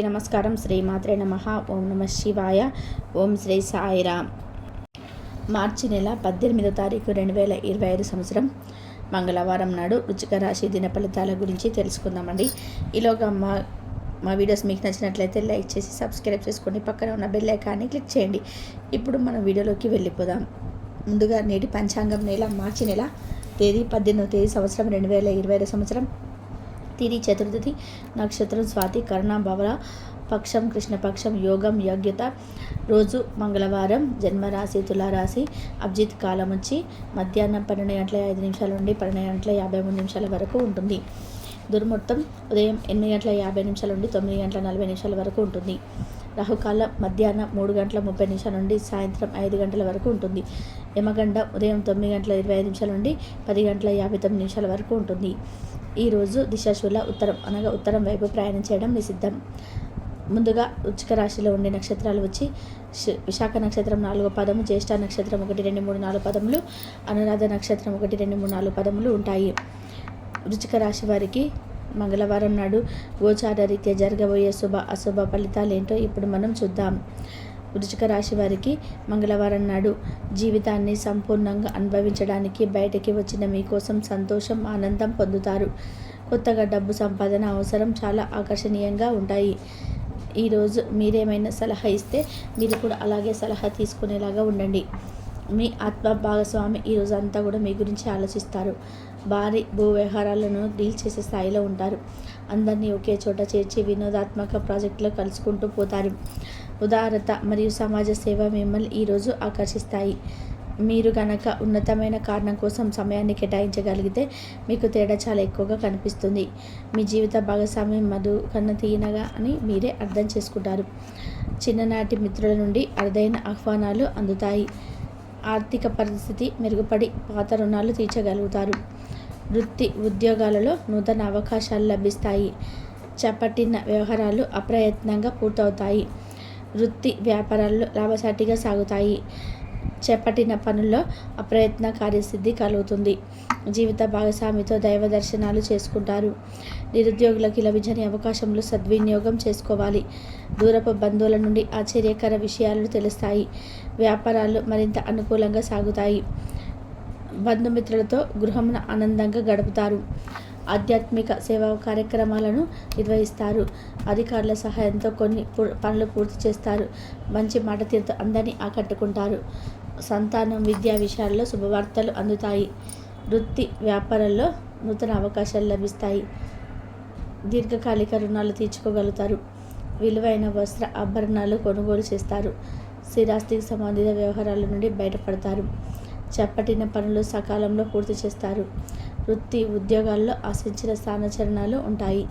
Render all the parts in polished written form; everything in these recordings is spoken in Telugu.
నమస్కారం. శ్రీమాత్రే నమః. ఓం నమ శివాయ. ఓం శ్రీ సాయిరామ్. మార్చి నెల 18వ తారీఖు 2025 సంవత్సరం మంగళవారం నాడు వృశ్చిక రాశి దిన ఫలితాల గురించి తెలుసుకుందామండి. ఈలోగా మా వీడియోస్ మీకు నచ్చినట్లయితే లైక్ చేసి సబ్స్క్రైబ్ చేసుకోండి. పక్కన ఉన్న బెల్ ఐకాన్ని క్లిక్ చేయండి. ఇప్పుడు మనం వీడియోలోకి వెళ్ళిపోదాం. ముందుగా నేటి పంచాంగం మార్చి నెల తేదీ 18వ తేదీ సంవత్సరం 2025 సంవత్సరం. తిథి చతుర్థి, నక్షత్రం స్వాతి, కర్ణ బవల, పక్షం కృష్ణపక్షం, యోగం యోగ్యత, రోజు మంగళవారం, జన్మరాశి తులారాశి, అభిజిత్ కాలం వచ్చి మధ్యాహ్నం 12:05 నుండి 12:53 వరకు ఉంటుంది. దుర్ముహూర్తం ఉదయం 8:50 నుండి 9:40 వరకు ఉంటుంది. రాహుకాలం మధ్యాహ్నం 3:30 నుండి సాయంత్రం 5 వరకు ఉంటుంది. యమగండం ఉదయం 9:25 నుండి 10:59 వరకు ఉంటుంది. ఈరోజు దిశాశూల ఉత్తరం అనగా ఉత్తరం వైపు ప్రయాణం చేయడం నిషిద్ధం. ముందుగా వృశ్చిక రాశిలో ఉండే నక్షత్రాలు వచ్చి విశాఖ నక్షత్రం 4వ పదము, జ్యేష్ఠ నక్షత్రం 1, 2, 3, 4 పదములు, అనురాధ నక్షత్రం 1, 2, 3, 4 పదములు ఉంటాయి. వృశ్చిక రాశి వారికి మంగళవారం నాడు గోచార రీత్యా జరగబోయే శుభ అశుభ ఫలితాలు ఏంటో ఇప్పుడు మనం చూద్దాం. వృశ్చిక రాశి వారికి మంగళవారం నాడు జీవితాన్ని సంపూర్ణంగా అనుభవించడానికి బయటకి వచ్చిన మీకోసం సంతోషం, ఆనందం పొందుతారు. కొత్తగా డబ్బు సంపాదన అవసరం చాలా ఆకర్షణీయంగా ఉంటాయి. ఈరోజు మీరేమైనా సలహా ఇస్తే మీరు కూడా అలాగే సలహా తీసుకునేలాగా ఉండండి. మీ ఆత్మ భాగస్వామి ఈరోజు అంతా కూడా మీ గురించి ఆలోచిస్తారు. భారీ భూ వ్యవహారాలను డీల్ చేసే స్థాయిలో ఉంటారు. అందరినీ ఒకే చోట చేర్చి వినోదాత్మక ప్రాజెక్టులో కలుసుకుంటూ పోతారు. ఉదారత మరియు సమాజ సేవ మిమ్మల్ని ఈరోజు ఆకర్షిస్తాయి. మీరు గనక ఉన్నతమైన కారణం కోసం సమయాన్ని కేటాయించగలిగితే మీకు తేడా చాలా ఎక్కువగా కనిపిస్తుంది. మీ జీవిత భాగస్వామి మధు కన్న తీయనగా అని మీరే అర్థం చేసుకుంటారు. చిన్ననాటి మిత్రుల నుండి అరుదైన ఆహ్వానాలు అందుతాయి. ఆర్థిక పరిస్థితి మెరుగుపడి పాత రుణాలు తీర్చగలుగుతారు. వృత్తి ఉద్యోగాలలో నూతన అవకాశాలు లభిస్తాయి. చేపట్టిన వ్యవహారాలు అప్రయత్నంగా పూర్తవుతాయి. వృత్తి వ్యాపారాలు లాభసాటిగా సాగుతాయి. చేపట్టిన పనుల్లో అప్రయత్న కార్యసిద్ధి కలుగుతుంది. జీవిత భాగస్వామితో దైవ దర్శనాలు చేసుకుంటారు. నిరుద్యోగులకు లభించని అవకాశంలో సద్వినియోగం చేసుకోవాలి. దూరపు బంధువుల నుండి ఆశ్చర్యకర విషయాలు తెలుస్తాయి. వ్యాపారాలు మరింత అనుకూలంగా సాగుతాయి. బంధుమిత్రులతో గృహమున ఆనందంగా గడుపుతారు. ఆధ్యాత్మిక సేవా కార్యక్రమాలను నిర్వహిస్తారు. అధికారుల సహాయంతో కొన్ని పనులు పూర్తి చేస్తారు. మంచి మాట తీరుతో అందరినీ ఆకట్టుకుంటారు. సంతానం విద్యా విషయాల్లో శుభవార్తలు అందుతాయి. వృత్తి వ్యాపారాల్లో నూతన అవకాశాలు లభిస్తాయి. దీర్ఘకాలిక రుణాలు తీర్చుకోగలుగుతారు. విలువైన వస్త్ర ఆభరణాలు కొనుగోలు చేస్తారు. స్థిరాస్తికి సంబంధిత వ్యవహారాల నుండి బయటపడతారు. చేపట్టిన పనులు సకాలంలో పూర్తి చేస్తారు. వృత్తి ఉద్యోగాల్లో ఆశించిన స్థానచలనాలు ఉంటాయి.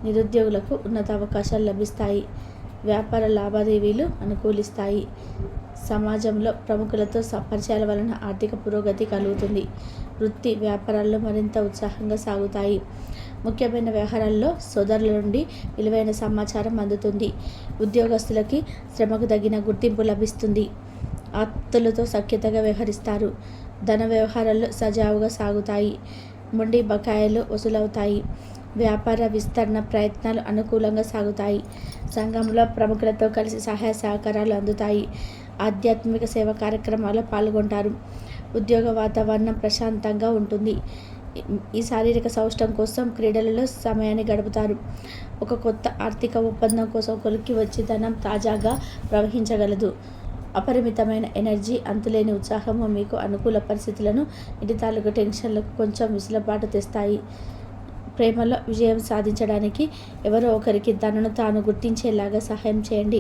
నిరుద్యోగులకు ఉన్నత అవకాశాలు లభిస్తాయి. వ్యాపార లావాదేవీలు అనుకూలిస్తాయి. సమాజంలో ప్రముఖులతో పరిచయాల వలన ఆర్థిక పురోగతి కలుగుతుంది. వృత్తి వ్యాపారాల్లో మరింత ఉత్సాహంగా సాగుతాయి. ముఖ్యమైన వ్యవహారాల్లో సోదరుల నుండి విలువైన సమాచారం అందుతుంది. ఉద్యోగస్తులకి శ్రమకు తగిన గుర్తింపు లభిస్తుంది. ఆప్తులతో సఖ్యతగా వ్యవహరిస్తారు. ధన వ్యవహారాల్లో సజావుగా సాగుతాయి. మొండి బకాయిలు వసూలవుతాయి. వ్యాపార విస్తరణ ప్రయత్నాలు అనుకూలంగా సాగుతాయి. సంఘంలో ప్రముఖులతో కలిసి సహాయ సహకారాలు అందుతాయి. ఆధ్యాత్మిక సేవా కార్యక్రమాల్లో పాల్గొంటారు. ఉద్యోగ వాతావరణం ప్రశాంతంగా ఉంటుంది. ఈ శారీరక సౌష్టం కోసం క్రీడలలో సమయాన్ని గడుపుతారు. ఒక కొత్త ఆర్థిక ఒప్పందం కోసం కొలిక్కి వచ్చి ధనం తాజాగా ప్రవహించగలదు. అపరిమితమైన ఎనర్జీ, అంతులేని ఉత్సాహము మీకు అనుకూల పరిస్థితులను, ఇంటి తాలూకు టెన్షన్లకు కొంచెం విసులుబాటు తెస్తాయి. ప్రేమలో విజయం సాధించడానికి ఎవరో ఒకరికి తనను తాను గుర్తించేలాగా సహాయం చేయండి.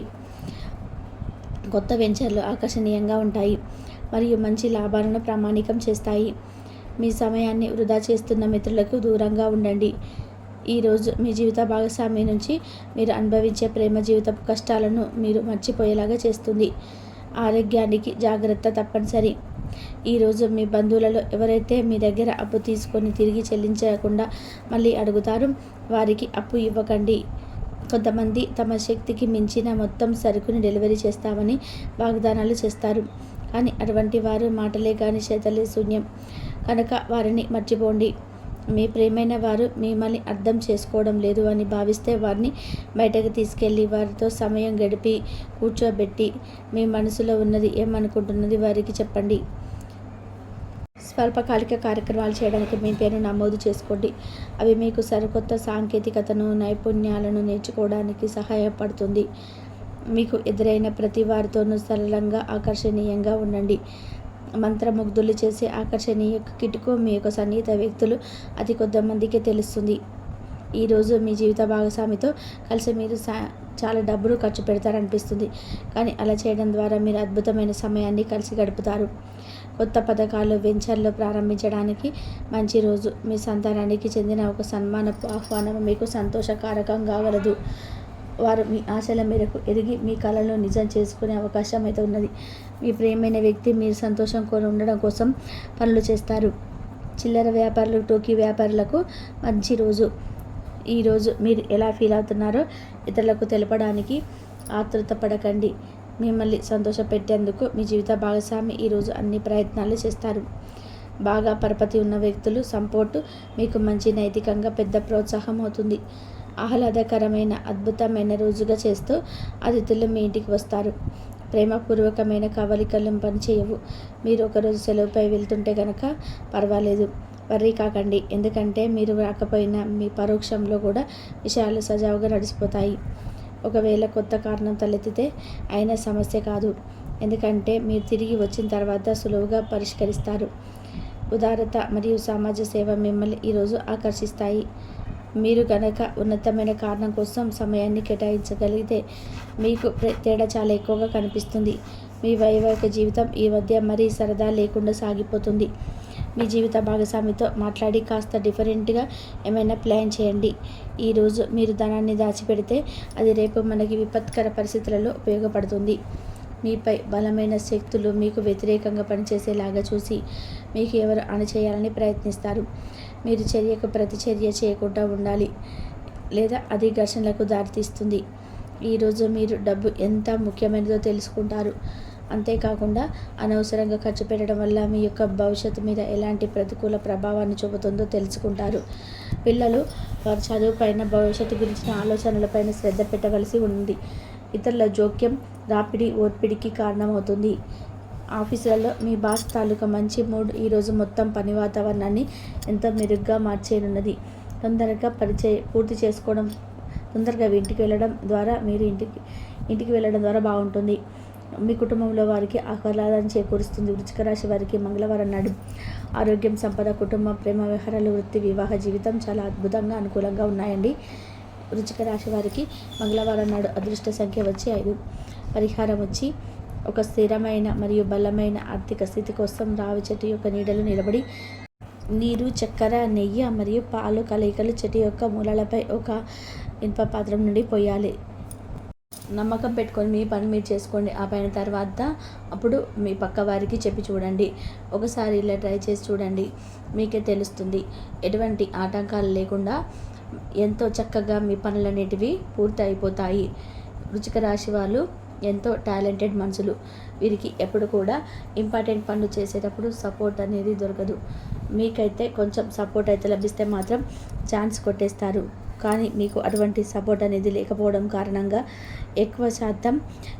కొత్త వెంచర్లు ఆకర్షణీయంగా ఉంటాయి మరియు మంచి లాభాలను ప్రామాణికం చేస్తాయి. మీ సమయాన్ని వృధా చేస్తున్న మిత్రులకు దూరంగా ఉండండి. ఈరోజు మీ జీవిత భాగస్వామి నుంచి మీరు అనుభవించే ప్రేమ జీవితపు కష్టాలను మీరు మర్చిపోయేలాగా చేస్తుంది. ఆరోగ్యానికి జాగ్రత్త తప్పనిసరి. ఈరోజు మీ బంధువులలో ఎవరైతే మీ దగ్గర అప్పు తీసుకొని తిరిగి చెల్లించకుండా మళ్ళీ అడుగుతారో వారికి అప్పు ఇవ్వకండి. కొంతమంది తమ శక్తికి మించిన మొత్తం సరుకుని డెలివరీ చేస్తామని వాగ్దానాలు చేస్తారు. కానీ అటువంటి వారు మాటలే కానీ చేతలే శూన్యం కనుక వారిని మర్చిపోండి. మీ ప్రియమైన వారు మిమ్మల్ని అర్థం చేసుకోవడం లేదు అని భావిస్తే వారిని బయటకు తీసుకెళ్ళి వారితో సమయం గడిపి కూర్చోబెట్టి మీ మనసులో ఉన్నది ఏమనుకుంటున్నది వారికి చెప్పండి. స్వల్పకాలిక కార్యక్రమాలు చేయడానికి మీ పేరు నమోదు చేసుకోండి. అవి మీకు సరికొత్త సాంకేతికతను, నైపుణ్యాలను నేర్చుకోవడానికి సహాయపడుతుంది. మీకు ఎదురైన ప్రతి వారితోనూ సరళంగా, ఆకర్షణీయంగా ఉండండి. మంత్రముగ్ధులు చేసే ఆకర్షణీయ కిటుకు మీ యొక్క సన్నిహిత వ్యక్తులు అతి కొద్దిమందికే తెలుస్తుంది. ఈరోజు మీ జీవిత భాగస్వామితో కలిసి మీరు చాలా డబ్బులు ఖర్చు పెడతారనిపిస్తుంది. కానీ అలా చేయడం ద్వారా మీరు అద్భుతమైన సమయాన్ని కలిసి గడుపుతారు. కొత్త పథకాలు, వెంచర్లు ప్రారంభించడానికి మంచి రోజు. మీ సంతానానికి చెందిన ఒక సన్మానపు ఆహ్వానం మీకు సంతోషకారకం కాగలదు. వారు మీ ఆశల మేరకు ఎదిగి మీ కళలను నిజం చేసుకునే అవకాశం అయితే ఉన్నది. మీ ప్రియమైన వ్యక్తి మీరు సంతోషం ఉండడం కోసం పనులు చేస్తారు. చిల్లర వ్యాపారులు, టోకీ వ్యాపారులకు మంచి రోజు. ఈరోజు మీరు ఎలా ఫీల్ అవుతున్నారో ఇతరులకు తెలపడానికి ఆతృత పడకండి. మిమ్మల్ని సంతోషపెట్టేందుకు మీ జీవిత భాగస్వామి ఈరోజు అన్ని ప్రయత్నాలు చేస్తారు. బాగా పరపతి ఉన్న వ్యక్తులు సపోర్టు మీకు మంచి నైతికంగా పెద్ద ప్రోత్సాహం అవుతుంది. ఆహ్లాదకరమైన అద్భుతమైన రోజుగా చేస్తూ అతిథులు మీ ఇంటికి వస్తారు. ప్రేమపూర్వకమైన కవలికలు పనిచేయవు. మీరు ఒకరోజు సెలవుపై వెళ్తుంటే కనుక పర్వాలేదు, వర్రీ కాకండి. ఎందుకంటే మీరు రాకపోయినా మీ పరోక్షంలో కూడా విషయాలు సజావుగా నడిచిపోతాయి. ఒకవేళ కొత్త కారణం తలెత్తితే అయిన సమస్య కాదు. ఎందుకంటే మీరు తిరిగి వచ్చిన తర్వాత సులువుగా పరిష్కరిస్తారు. ఉదారత మరియు సమాజ సేవ మిమ్మల్ని ఈరోజు ఆకర్షిస్తాయి. మీరు గనక ఉన్నతమైన కారణం కోసం సమయాన్ని కేటాయించగలిగితే మీకు తేడా చాలా ఎక్కువగా కనిపిస్తుంది. మీ వైవాహిక జీవితం ఈ మధ్య మరీ సరదా లేకుండా సాగిపోతుంది. మీ జీవిత భాగస్వామితో మాట్లాడి కాస్త డిఫరెంట్గా ఏమైనా ప్లాన్ చేయండి. ఈరోజు మీరు ధనాన్ని దాచిపెడితే అది రేపు మనకి విపత్కర పరిస్థితులలో ఉపయోగపడుతుంది. మీపై బలమైన శక్తులు మీకు వ్యతిరేకంగా పనిచేసేలాగా చూసి మీకు ఎవరు అణచేయాలని ప్రయత్నిస్తారు. మీరు చర్యకు ప్రతిచర్య చేయకుండా ఉండాలి, లేదా అది ఘర్షణలకు దారితీస్తుంది. ఈరోజు మీరు డబ్బు ఎంత ముఖ్యమైనదో తెలుసుకుంటారు. అంతేకాకుండా అనవసరంగా ఖర్చు పెట్టడం వల్ల మీ యొక్క భవిష్యత్తు మీద ఎలాంటి ప్రతికూల ప్రభావాన్ని చూపుతుందో తెలుసుకుంటారు. పిల్లలు వారి చదువుపైన, భవిష్యత్తు గురించిన ఆలోచనలపైన శ్రద్ధ పెట్టవలసి ఉంది. ఇతరుల జోక్యం రాపిడి, ఓర్పిడికి కారణమవుతుంది. ఆఫీసులలో మీ బాస్ తాలూకా మంచి మూడ్ ఈరోజు మొత్తం పని వాతావరణాన్ని ఎంతో మెరుగ్గా మార్చేయనున్నది. పూర్తి చేసుకోవడం, తొందరగా ఇంటికి వెళ్ళడం ద్వారా మీరు ఇంటికి వెళ్ళడం ద్వారా బాగుంటుంది. మీ కుటుంబంలో వారికి ఆహ్లాదాన్ని చేకూరుస్తుంది. వృశ్చిక రాశి వారికి మంగళవారం నాడు ఆరోగ్యం, సంపద, కుటుంబం, ప్రేమ వ్యవహారాలు, వృత్తి, వివాహ జీవితం చాలా అద్భుతంగా అనుకూలంగా ఉన్నాయండి. వృశ్చిక రాశి వారికి మంగళవారం నాడు అదృష్ట సంఖ్య వచ్చి 5. పరిహారం వచ్చి ఒక స్థిరమైన మరియు బలమైన ఆర్థిక స్థితి కోసం రావి చెట్టు యొక్క నీడలు నిలబడి నీరు, చక్కెర, నెయ్యి మరియు పాలు కలయికలు చెట్టు యొక్క మూలాలపై ఒక ఇనుప పాత్రం నుండి పోయాలి. నమ్మకం పెట్టుకొని మీ పని మీరు చేసుకోండి. ఆ పైన తర్వాత అప్పుడు మీ పక్క వారికి చెప్పి చూడండి. ఒకసారి ఇలా ట్రై చేసి చూడండి, మీకే తెలుస్తుంది. ఎటువంటి ఆటంకాలు లేకుండా ఎంతో చక్కగా మీ పనులనేటివి పూర్తి అయిపోతాయి. వృశ్చిక రాశి వాళ్ళు ఎంతో టాలెంటెడ్ మనుషులు. వీరికి ఎప్పుడు కూడా ఇంపార్టెంట్ పనులు చేసేటప్పుడు సపోర్ట్ అనేది దొరకదు. మీకైతే కొంచెం సపోర్ట్ అయితే లభిస్తే మాత్రం ఛాన్స్ కొట్టేస్తారు. కానీ మీకు అటువంటి సపోర్ట్ అనేది లేకపోవడం కారణంగా ఎక్కువ శాతం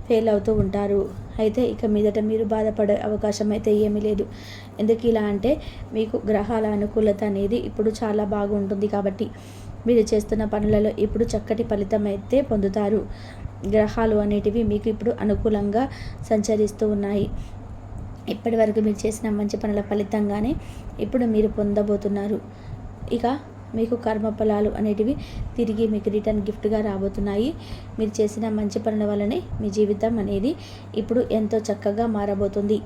ఫెయిల్ అవుతూ ఉంటారు. అయితే ఇక మీదట మీరు బాధపడే అవకాశం అయితే ఏమీ లేదు. ఎందుకు ఇలా అంటే మీకు గ్రహాల అనుకూలత అనేది ఇప్పుడు చాలా బాగుంటుంది. కాబట్టి మీరు చేస్తున్న పనులలో ఇప్పుడు చక్కటి ఫలితం అయితే పొందుతారు. గ్రహాలు అనేటివి మీకు ఇప్పుడు అనుకూలంగా సంచరిస్తూ ఉన్నాయి. ఇప్పటి వరకు మీరు చేసిన మంచి పనుల ఫలితంగానే ఇప్పుడు మీరు పొందబోతున్నారు. ఇక మీకు కర్మఫలాలు అనేటివి తిరిగి మీకు రిటర్న్ గిఫ్ట్గా రాబోతున్నాయి. మీరు చేసిన మంచి పనుల వల్లనే మీ జీవితం అనేది ఇప్పుడు ఎంతో చక్కగా మారబోతుంది.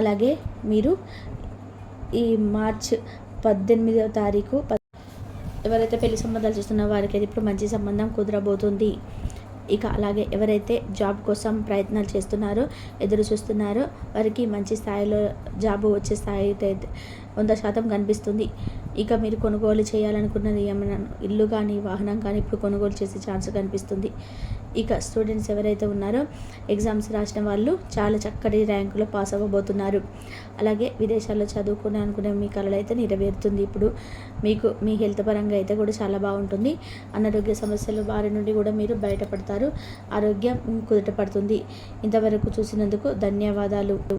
అలాగే మీరు ఈ మార్చ్ 18వ తారీఖు ఎవరైతే పెళ్లి సంబంధాలు చూస్తున్న వారికి అయితే ఇప్పుడు మంచి సంబంధం కుదరబోతుంది. ఇక అలాగే ఎవరైతే జాబ్ కోసం ప్రయత్నాలు చేస్తున్నారో, ఎదురు చూస్తున్నారో వారికి మంచి స్థాయిలో జాబ్ వచ్చే స్థాయి అయితే 100% కనిపిస్తుంది. ఇక మీరు కొనుగోలు చేయాలనుకున్నది ఏమైనా ఇల్లు కానీ, వాహనం కానీ ఇప్పుడు కొనుగోలు చేసే ఛాన్స్ కనిపిస్తుంది. ఇక స్టూడెంట్స్ ఎవరైతే ఉన్నారో ఎగ్జామ్స్ రాసిన వాళ్ళు చాలా చక్కటి ర్యాంకులో పాస్ అవ్వబోతున్నారు. అలాగే విదేశాల్లో అనుకునే మీ కళలు అయితే నెరవేరుతుంది. ఇప్పుడు మీకు మీ హెల్త్ పరంగా అయితే కూడా చాలా బాగుంటుంది. అనారోగ్య సమస్యల బారి నుండి కూడా మీరు బయటపడతారు. ఆరోగ్యం కుదుట పడుతుంది. ఇంతవరకు చూసినందుకు ధన్యవాదాలు.